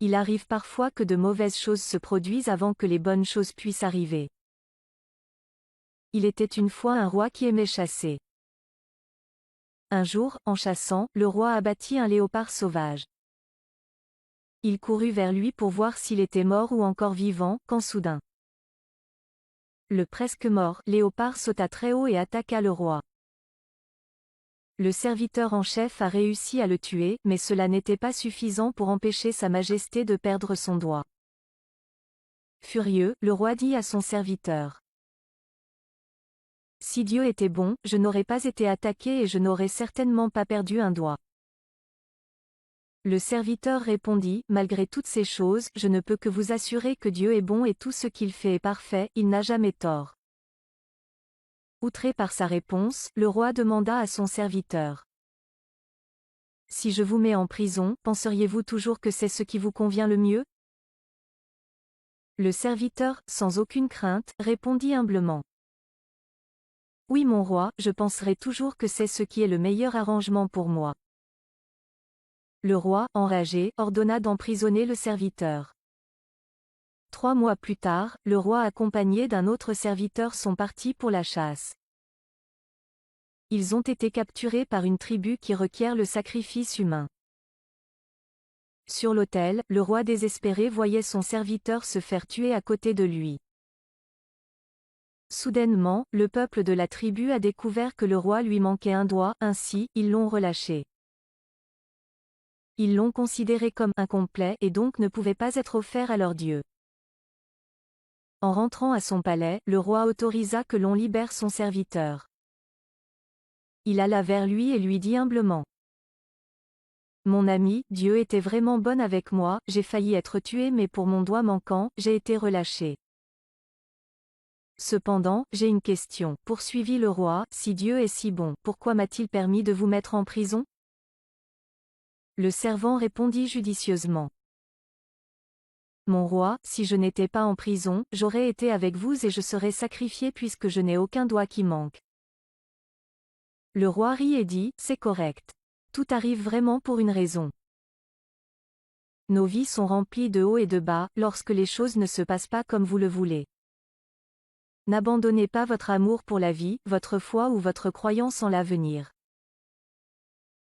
Il arrive parfois que de mauvaises choses se produisent avant que les bonnes choses puissent arriver. Il était une fois un roi qui aimait chasser. Un jour, en chassant, le roi abattit un léopard sauvage. Il courut vers lui pour voir s'il était mort ou encore vivant, quand soudain, le presque mort léopard sauta très haut et attaqua le roi. Le serviteur en chef a réussi à le tuer, mais cela n'était pas suffisant pour empêcher Sa Majesté de perdre son doigt. Furieux, le roi dit à son serviteur: « Si Dieu était bon, je n'aurais pas été attaqué et je n'aurais certainement pas perdu un doigt. » Le serviteur répondit: « Malgré toutes ces choses, je ne peux que vous assurer que Dieu est bon et tout ce qu'il fait est parfait, il n'a jamais tort. » Outré par sa réponse, le roi demanda à son serviteur: « Si je vous mets en prison, penseriez-vous toujours que c'est ce qui vous convient le mieux ?» Le serviteur, sans aucune crainte, répondit humblement: « Oui mon roi, je penserai toujours que c'est ce qui est le meilleur arrangement pour moi. » Le roi, enragé, ordonna d'emprisonner le serviteur. 3 mois plus tard, le roi accompagné d'un autre serviteur sont partis pour la chasse. Ils ont été capturés par une tribu qui requiert le sacrifice humain. Sur l'autel, le roi désespéré voyait son serviteur se faire tuer à côté de lui. Soudainement, le peuple de la tribu a découvert que le roi lui manquait un doigt, ainsi, ils l'ont relâché. Ils l'ont considéré comme incomplet et donc ne pouvait pas être offert à leur Dieu. En rentrant à son palais, le roi autorisa que l'on libère son serviteur. Il alla vers lui et lui dit humblement: « Mon ami, Dieu était vraiment bon avec moi, j'ai failli être tué mais pour mon doigt manquant, j'ai été relâché. Cependant, j'ai une question, poursuivit le roi, si Dieu est si bon, pourquoi m'a-t-il permis de vous mettre en prison ?» Le servant répondit judicieusement: « Mon roi, si je n'étais pas en prison, j'aurais été avec vous et je serais sacrifié puisque je n'ai aucun doigt qui manque. » Le roi rit et dit: « C'est correct. Tout arrive vraiment pour une raison. Nos vies sont remplies de hauts et de bas, lorsque les choses ne se passent pas comme vous le voulez. N'abandonnez pas votre amour pour la vie, votre foi ou votre croyance en l'avenir.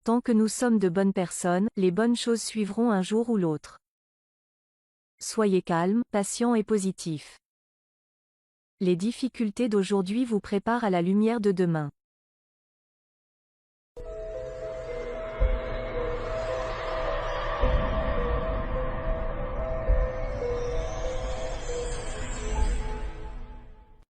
Tant que nous sommes de bonnes personnes, les bonnes choses suivront un jour ou l'autre. Soyez calme, patient et positif. Les difficultés d'aujourd'hui vous préparent à la lumière de demain.